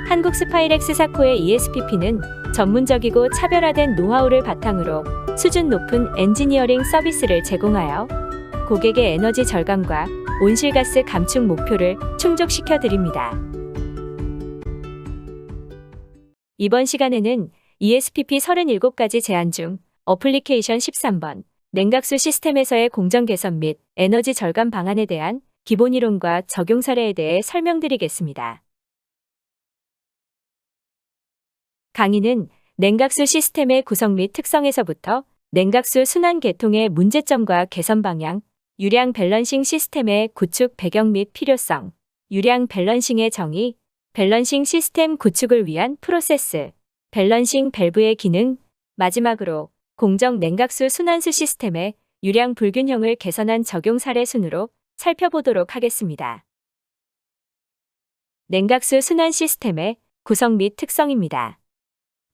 한국 스파이렉스 사코의 ESPP는 전문적이고 차별화된 노하우를 바탕으로 수준 높은 엔지니어링 서비스를 제공하여 고객의 에너지 절감과 온실가스 감축 목표를 충족시켜 드립니다. 이번 시간에는 ESPP 37가지 제안 중 어플리케이션 13번 냉각수 시스템에서의 공정 개선 및 에너지 절감 방안에 대한 기본 이론과 적용 사례에 대해 설명드리겠습니다. 강의는 냉각수 시스템의 구성 및 특성에서부터 냉각수 순환 계통의 문제점과 개선 방향, 유량 밸런싱 시스템의 구축 배경 및 필요성, 유량 밸런싱의 정의, 밸런싱 시스템 구축을 위한 프로세스, 밸런싱 밸브의 기능, 마지막으로 공정 냉각수 순환수 시스템의 유량 불균형을 개선한 적용 사례 순으로 살펴보도록 하겠습니다. 냉각수 순환 시스템의 구성 및 특성입니다.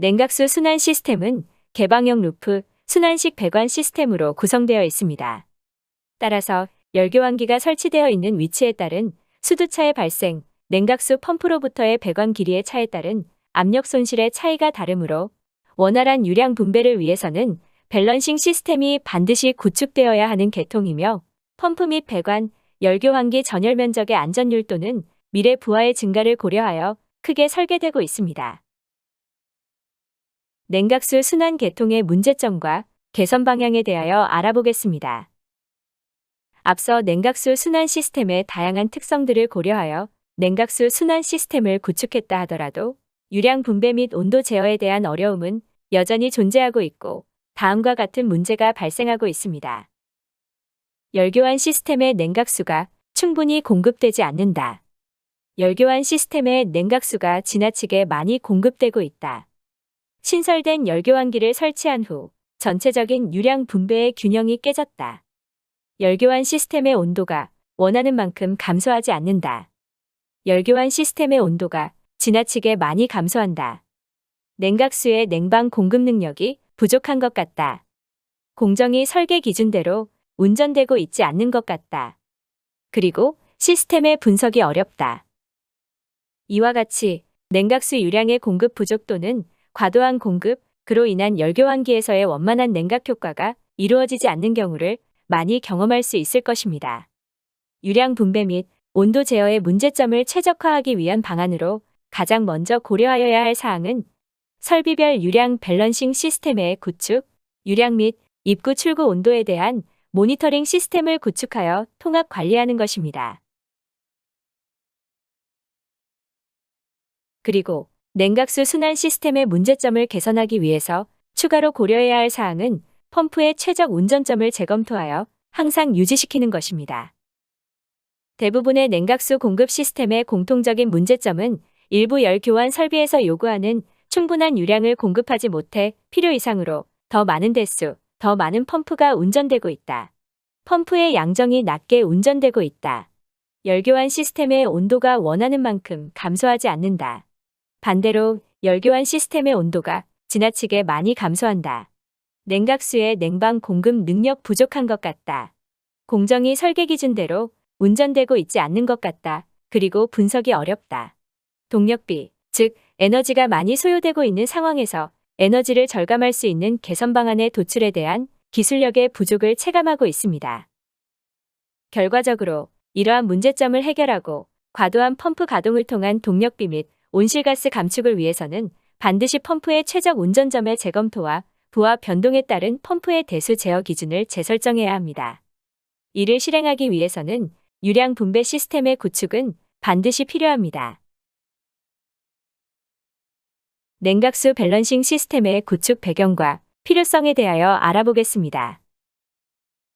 냉각수 순환 시스템은 개방형 루프, 순환식 배관 시스템으로 구성되어 있습니다. 따라서 열교환기가 설치되어 있는 위치에 따른 수두차의 발생, 냉각수 펌프로부터의 배관 길이의 차에 따른 압력 손실의 차이가 다르므로 원활한 유량 분배를 위해서는 밸런싱 시스템이 반드시 구축되어야 하는 계통이며 펌프 및 배관, 열교환기 전열 면적의 안전율 또는 미래 부하의 증가를 고려하여 크게 설계되고 있습니다. 냉각수 순환 계통의 문제점과 개선 방향에 대하여 알아보겠습니다. 앞서 냉각수 순환 시스템의 다양한 특성들을 고려하여 냉각수 순환 시스템을 구축했다 하더라도 유량 분배 및 온도 제어에 대한 어려움은 여전히 존재하고 있고 다음과 같은 문제가 발생하고 있습니다. 열교환 시스템의 냉각수가 충분히 공급되지 않는다. 열교환 시스템의 냉각수가 지나치게 많이 공급되고 있다. 신설된 열교환기를 설치한 후 전체적인 유량 분배의 균형이 깨졌다. 열교환 시스템의 온도가 원하는 만큼 감소하지 않는다. 열교환 시스템의 온도가 지나치게 많이 감소한다. 냉각수의 냉방 공급 능력이 부족한 것 같다. 공정이 설계 기준대로 운전되고 있지 않는 것 같다. 그리고 시스템의 분석이 어렵다. 이와 같이 냉각수 유량의 공급 부족 또는 과도한 공급, 그로 인한 열교환기에서의 원만한 냉각 효과가 이루어지지 않는 경우를 많이 경험할 수 있을 것입니다. 유량 분배 및 온도 제어의 문제점을 최적화하기 위한 방안으로 가장 먼저 고려하여야 할 사항은 설비별 유량 밸런싱 시스템의 구축, 유량 및 입구 출구 온도에 대한 모니터링 시스템을 구축하여 통합 관리하는 것입니다. 그리고 냉각수 순환 시스템의 문제점을 개선하기 위해서 추가로 고려해야 할 사항은 펌프의 최적 운전점을 재검토하여 항상 유지시키는 것입니다. 대부분의 냉각수 공급 시스템의 공통적인 문제점은 일부 열 교환 설비에서 요구하는 충분한 유량을 공급하지 못해 필요 이상으로 더 많은 대수, 더 많은 펌프가 운전되고 있다. 펌프의 양정이 낮게 운전되고 있다. 열교환 시스템의 온도가 원하는 만큼 감소하지 않는다. 반대로 열교환 시스템의 온도가 지나치게 많이 감소한다. 냉각수의 냉방 공급 능력 부족한 것 같다. 공정이 설계 기준대로 운전되고 있지 않는 것 같다. 그리고 분석이 어렵다. 동력비, 즉 에너지가 많이 소요되고 있는 상황에서 에너지를 절감할 수 있는 개선 방안의 도출에 대한 기술력의 부족을 체감하고 있습니다. 결과적으로 이러한 문제점을 해결하고 과도한 펌프 가동을 통한 동력비 및 온실가스 감축을 위해서는 반드시 펌프의 최적 운전점의 재검토와 부하 변동에 따른 펌프의 대수 제어 기준을 재설정해야 합니다. 이를 실행하기 위해서는 유량 분배 시스템의 구축은 반드시 필요합니다. 냉각수 밸런싱 시스템의 구축 배경과 필요성에 대하여 알아보겠습니다.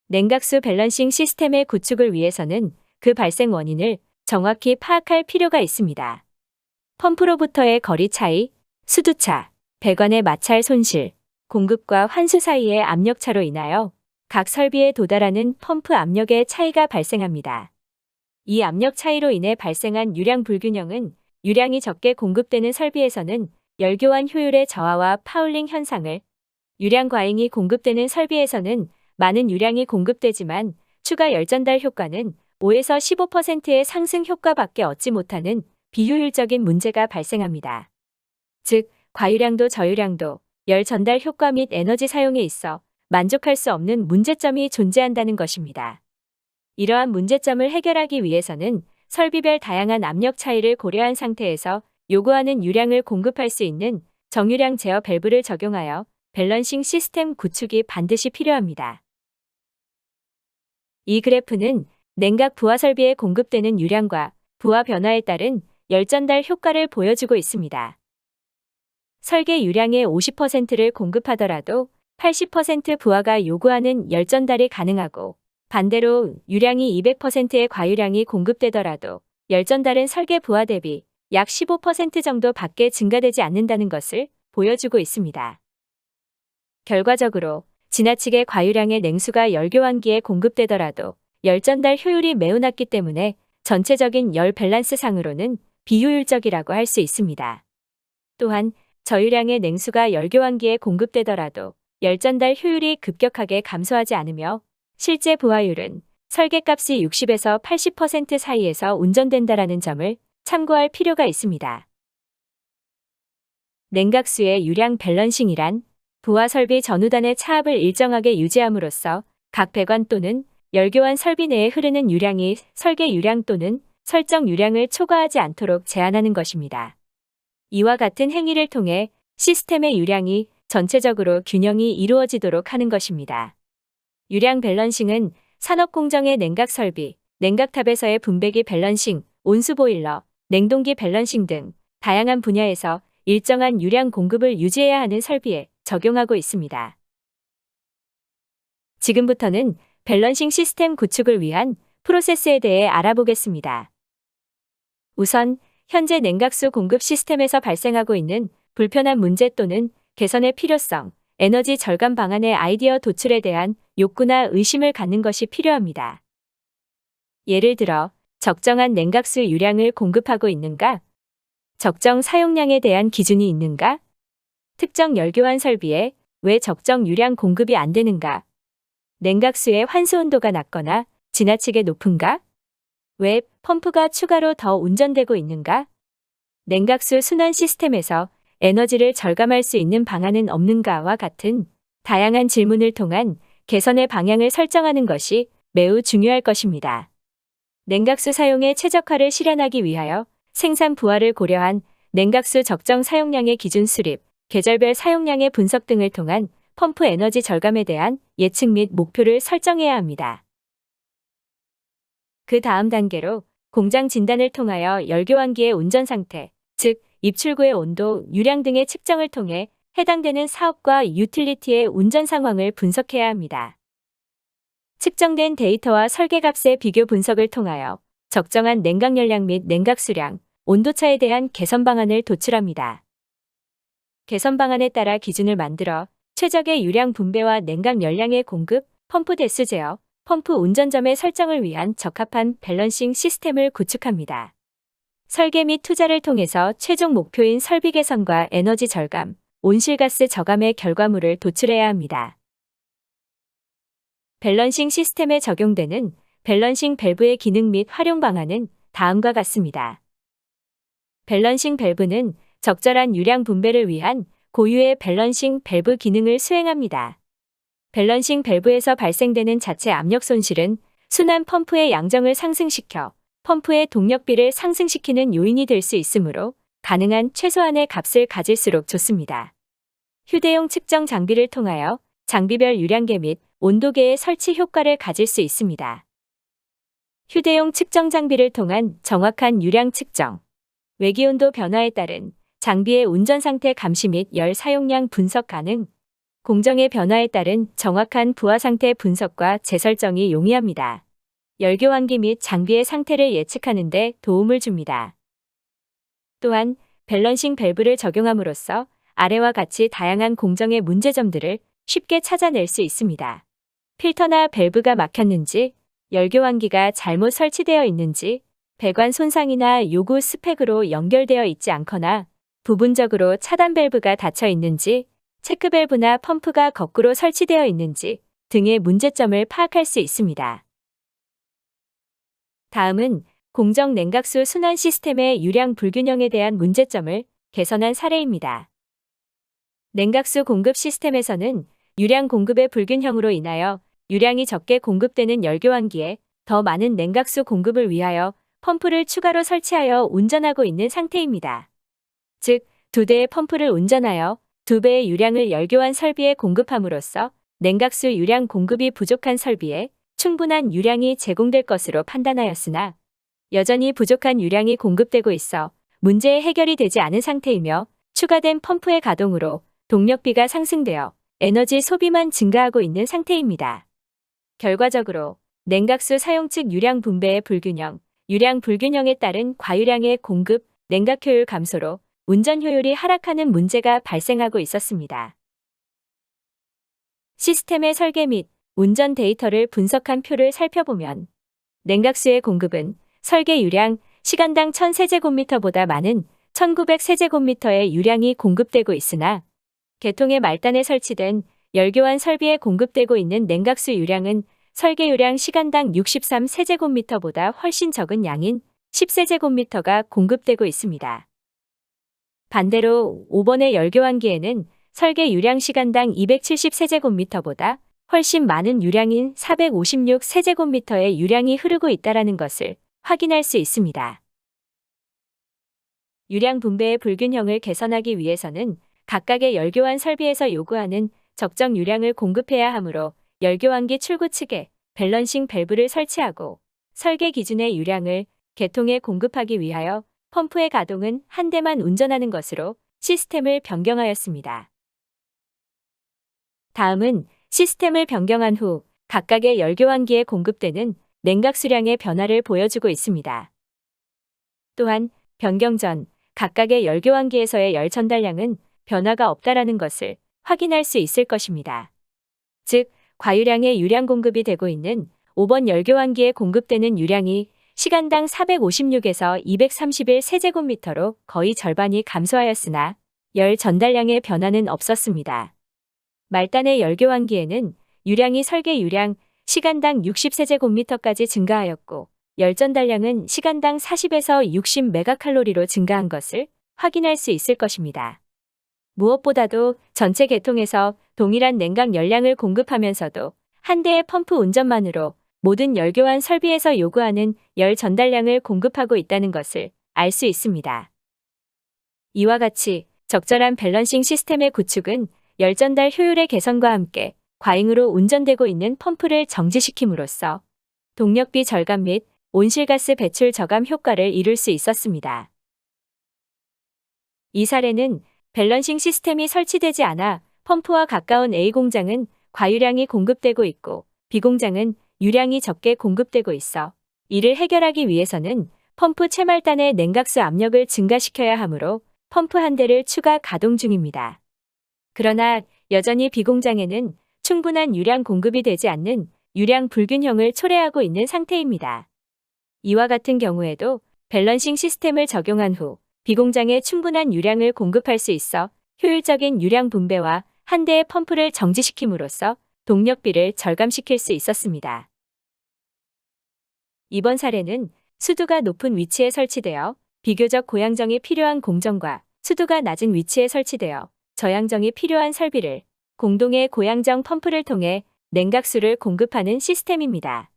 냉각수 밸런싱 시스템의 구축을 위해서는 그 발생 원인을 정확히 파악할 필요가 있습니다. 펌프로부터의 거리 차이, 수두차, 배관의 마찰 손실, 공급과 환수 사이의 압력차로 인하여 각 설비에 도달하는 펌프 압력의 차이가 발생합니다. 이 압력 차이로 인해 발생한 유량 불균형은 유량이 적게 공급되는 설비에서는 열교환 효율의 저하와 파울링 현상을, 유량 과잉이 공급되는 설비에서는 많은 유량이 공급되지만 추가 열전달 효과는 5에서 15%의 상승 효과밖에 얻지 못하는 비효율적인 문제가 발생합니다. 즉, 과유량도 저유량도 열 전달 효과 및 에너지 사용에 있어 만족할 수 없는 문제점이 존재한다는 것입니다. 이러한 문제점을 해결하기 위해서는 설비별 다양한 압력 차이를 고려한 상태에서 요구하는 유량을 공급할 수 있는 정유량 제어 밸브를 적용하여 밸런싱 시스템 구축이 반드시 필요합니다. 이 그래프는 냉각 부하 설비에 공급되는 유량과 부하 변화에 따른 열 전달 효과를 보여주고 있습니다. 설계 유량의 50%를 공급하더라도 80% 부하가 요구하는 열 전달이 가능하고, 반대로 유량이 200%의 과유량이 공급되더라도 열 전달은 설계 부하 대비 약 15% 정도 밖에 증가되지 않는다는 것을 보여주고 있습니다. 결과적으로 지나치게 과유량의 냉수가 열교환기에 공급되더라도 열 전달 효율이 매우 낮기 때문에 전체적인 열 밸런스 상으로는 비효율적이라고 할 수 있습니다. 또한 저유량의 냉수가 열교환기에 공급되더라도 열 전달 효율이 급격하게 감소하지 않으며 실제 부하율은 설계값이 60에서 80% 사이에서 운전된다라는 점을 참고할 필요가 있습니다. 냉각수의 유량 밸런싱이란 부하 설비 전후단의 차압을 일정하게 유지함으로써 각 배관 또는 열교환 설비 내에 흐르는 유량이 설계 유량 또는 설정 유량을 초과하지 않도록 제한하는 것입니다. 이와 같은 행위를 통해 시스템의 유량이 전체적으로 균형이 이루어지도록 하는 것입니다. 유량 밸런싱은 산업공정의 냉각 설비, 냉각탑에서의 분배기 밸런싱, 온수 보일러, 냉동기 밸런싱 등 다양한 분야에서 일정한 유량 공급을 유지해야 하는 설비에 적용하고 있습니다. 지금부터는 밸런싱 시스템 구축을 위한 프로세스에 대해 알아보겠습니다. 우선 현재 냉각수 공급 시스템에서 발생하고 있는 불편한 문제 또는 개선의 필요성, 에너지 절감 방안의 아이디어 도출에 대한 욕구나 의심을 갖는 것이 필요합니다. 예를 들어, 적정한 냉각수 유량을 공급하고 있는가? 적정 사용량에 대한 기준이 있는가? 특정 열교환 설비에 왜 적정 유량 공급이 안 되는가? 냉각수의 환수 온도가 낮거나 지나치게 높은가? 왜 펌프가 추가로 더 운전되고 있는가? 냉각수 순환 시스템에서 에너지를 절감할 수 있는 방안은 없는가와 같은 다양한 질문을 통한 개선의 방향을 설정하는 것이 매우 중요할 것입니다. 냉각수 사용의 최적화를 실현하기 위하여 생산 부하를 고려한 냉각수 적정 사용량의 기준 수립, 계절별 사용량의 분석 등을 통한 펌프 에너지 절감에 대한 예측 및 목표를 설정해야 합니다. 그 다음 단계로 공장 진단을 통하여 열교환기의 운전 상태, 즉 입출구의 온도, 유량 등의 측정을 통해 해당되는 사업과 유틸리티의 운전 상황을 분석해야 합니다. 측정된 데이터와 설계값의 비교 분석을 통하여 적정한 냉각 열량 및 냉각 수량, 온도차에 대한 개선 방안을 도출합니다. 개선 방안에 따라 기준을 만들어 최적의 유량 분배와 냉각 열량의 공급, 펌프 대수 제어, 펌프 운전점의 설정을 위한 적합한 밸런싱 시스템을 구축합니다. 설계 및 투자를 통해서 최종 목표인 설비 개선과 에너지 절감, 온실가스 저감의 결과물을 도출해야 합니다. 밸런싱 시스템에 적용되는 밸런싱 밸브의 기능 및 활용 방안은 다음과 같습니다. 밸런싱 밸브는 적절한 유량 분배를 위한 고유의 밸런싱 밸브 기능을 수행합니다. 밸런싱 밸브에서 발생되는 자체 압력 손실은 순환 펌프의 양정을 상승시켜 펌프의 동력비를 상승시키는 요인이 될 수 있으므로 가능한 최소한의 값을 가질수록 좋습니다. 휴대용 측정 장비를 통하여 장비별 유량계 및 온도계의 설치 효과를 가질 수 있습니다. 휴대용 측정 장비를 통한 정확한 유량 측정, 외기온도 변화에 따른 장비의 운전 상태 감시 및 열 사용량 분석 가능, 공정의 변화에 따른 정확한 부하 상태 분석과 재설정이 용이합니다. 열교환기 및 장비의 상태를 예측하는 데 도움을 줍니다. 또한 밸런싱 밸브를 적용함으로써 아래와 같이 다양한 공정의 문제점들을 쉽게 찾아낼 수 있습니다. 필터나 밸브가 막혔는지, 열교환기가 잘못 설치되어 있는지, 배관 손상이나 요구 스펙으로 연결되어 있지 않거나 부분적으로 차단 밸브가 닫혀 있는지, 체크 밸브나 펌프가 거꾸로 설치되어 있는지 등의 문제점을 파악할 수 있습니다. 다음은 공정 냉각수 순환 시스템의 유량 불균형에 대한 문제점을 개선한 사례입니다. 냉각수 공급 시스템에서는 유량 공급의 불균형으로 인하여 유량이 적게 공급되는 열교환기에 더 많은 냉각수 공급을 위하여 펌프를 추가로 설치하여 운전하고 있는 상태입니다. 즉, 2대의 펌프를 운전하여 2배의 유량을 열교환 설비에 공급함으로써 냉각수 유량 공급이 부족한 설비에 충분한 유량이 제공될 것으로 판단하였으나 여전히 부족한 유량이 공급되고 있어 문제의 해결이 되지 않은 상태이며 추가된 펌프의 가동으로 동력비가 상승되어 에너지 소비만 증가하고 있는 상태입니다. 결과적으로 냉각수 사용 측 유량 분배의 불균형, 유량 불균형에 따른 과유량의 공급, 냉각 효율 감소로 운전 효율이 하락하는 문제가 발생하고 있었습니다. 시스템의 설계 및 운전 데이터를 분석한 표를 살펴보면 냉각수의 공급은 설계 유량 시간당 1000세제곱미터보다 많은 1900세제곱미터의 유량이 공급되고 있으나 개통의 말단에 설치된 열교환 설비에 공급되고 있는 냉각수 유량은 설계 유량 시간당 63세제곱미터보다 훨씬 적은 양인 10세제곱미터가 공급되고 있습니다. 반대로 5번의 열교환기에는 설계 유량 시간당 270세제곱미터보다 훨씬 많은 유량인 456세제곱미터의 유량이 흐르고 있다는 것을 확인할 수 있습니다. 유량 분배의 불균형을 개선하기 위해서는 각각의 열교환 설비에서 요구하는 적정 유량을 공급해야 하므로 열교환기 출구 측에 밸런싱 밸브를 설치하고 설계 기준의 유량을 개통에 공급하기 위하여 펌프의 가동은 한 대만 운전하는 것으로 시스템을 변경하였습니다. 다음은 시스템을 변경한 후 각각의 열교환기에 공급되는 냉각수량의 변화를 보여주고 있습니다. 또한 변경 전 각각의 열교환기에서의 열 전달량은 변화가 없다라는 것을 확인할 수 있을 것입니다. 즉, 과유량의 유량 공급이 되고 있는 5번 열교환기에 공급되는 유량이 시간당 456에서 231세제곱미터로 거의 절반이 감소하였으나 열 전달량의 변화는 없었습니다. 말단의 열교환기에는 유량이 설계 유량 시간당 60세제곱미터까지 증가하였고 열 전달량은 시간당 40에서 60메가칼로리로 증가한 것을 확인할 수 있을 것입니다. 무엇보다도 전체 계통에서 동일한 냉각 열량을 공급하면서도 한 대의 펌프 운전만으로 모든 열교환 설비에서 요구하는 열 전달량을 공급하고 있다는 것을 알 수 있습니다. 이와 같이 적절한 밸런싱 시스템의 구축은 열 전달 효율의 개선과 함께 과잉으로 운전되고 있는 펌프를 정지시킴으로써 동력비 절감 및 온실가스 배출 저감 효과를 이룰 수 있었습니다. 이 사례는 밸런싱 시스템이 설치되지 않아 펌프와 가까운 A 공장은 과유량이 공급되고 있고 B 공장은 유량이 적게 공급되고 있어 이를 해결하기 위해서는 펌프 채말단의 냉각수 압력을 증가시켜야 하므로 펌프 한 대를 추가 가동 중입니다. 그러나 여전히 B 공장에는 충분한 유량 공급이 되지 않는 유량 불균형을 초래하고 있는 상태입니다. 이와 같은 경우에도 밸런싱 시스템을 적용한 후 B 공장에 충분한 유량을 공급할 수 있어 효율적인 유량 분배와 한 대의 펌프를 정지시킴으로써 동력비를 절감시킬 수 있었습니다. 이번 사례는 수두가 높은 위치에 설치되어 비교적 고양정이 필요한 공정과 수두가 낮은 위치에 설치되어 저양정이 필요한 설비를 공동의 고양정 펌프를 통해 냉각수를 공급하는 시스템입니다.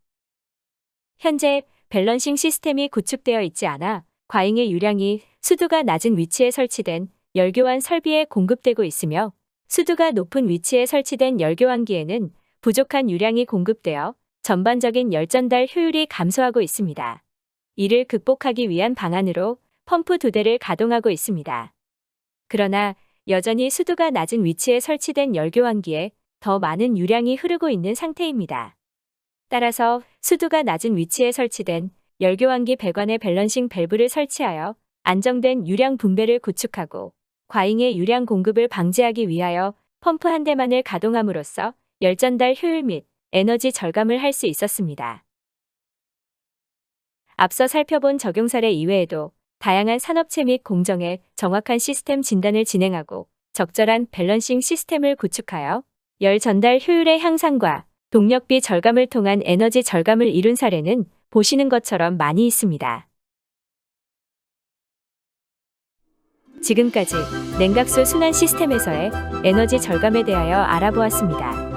현재 밸런싱 시스템이 구축되어 있지 않아 과잉의 유량이 수두가 낮은 위치에 설치된 열교환 설비에 공급되고 있으며 수두가 높은 위치에 설치된 열교환기에는 부족한 유량이 공급되어 전반적인 열전달 효율이 감소하고 있습니다. 이를 극복하기 위한 방안으로 펌프 2대를 가동하고 있습니다. 그러나 여전히 수두가 낮은 위치에 설치된 열교환기에 더 많은 유량이 흐르고 있는 상태입니다. 따라서 수두가 낮은 위치에 설치된 열교환기 배관에 밸런싱 밸브를 설치하여 안정된 유량 분배를 구축하고 과잉의 유량 공급을 방지하기 위하여 펌프 한 대만을 가동함으로써 열전달 효율 및 에너지 절감을 할 수 있었습니다. 앞서 살펴본 적용 사례 이외에도 다양한 산업체 및 공정에 정확한 시스템 진단을 진행하고 적절한 밸런싱 시스템을 구축하여 열 전달 효율의 향상과 동력비 절감을 통한 에너지 절감을 이룬 사례는 보시는 것처럼 많이 있습니다. 지금까지 냉각수 순환 시스템에서의 에너지 절감에 대하여 알아보았습니다.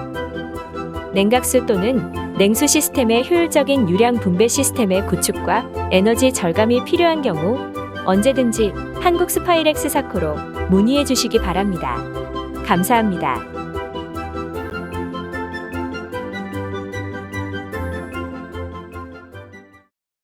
냉각수 또는 냉수 시스템의 효율적인 유량 분배 시스템의 구축과 에너지 절감이 필요한 경우 언제든지 한국 스파이렉스 사코로 문의해 주시기 바랍니다. 감사합니다.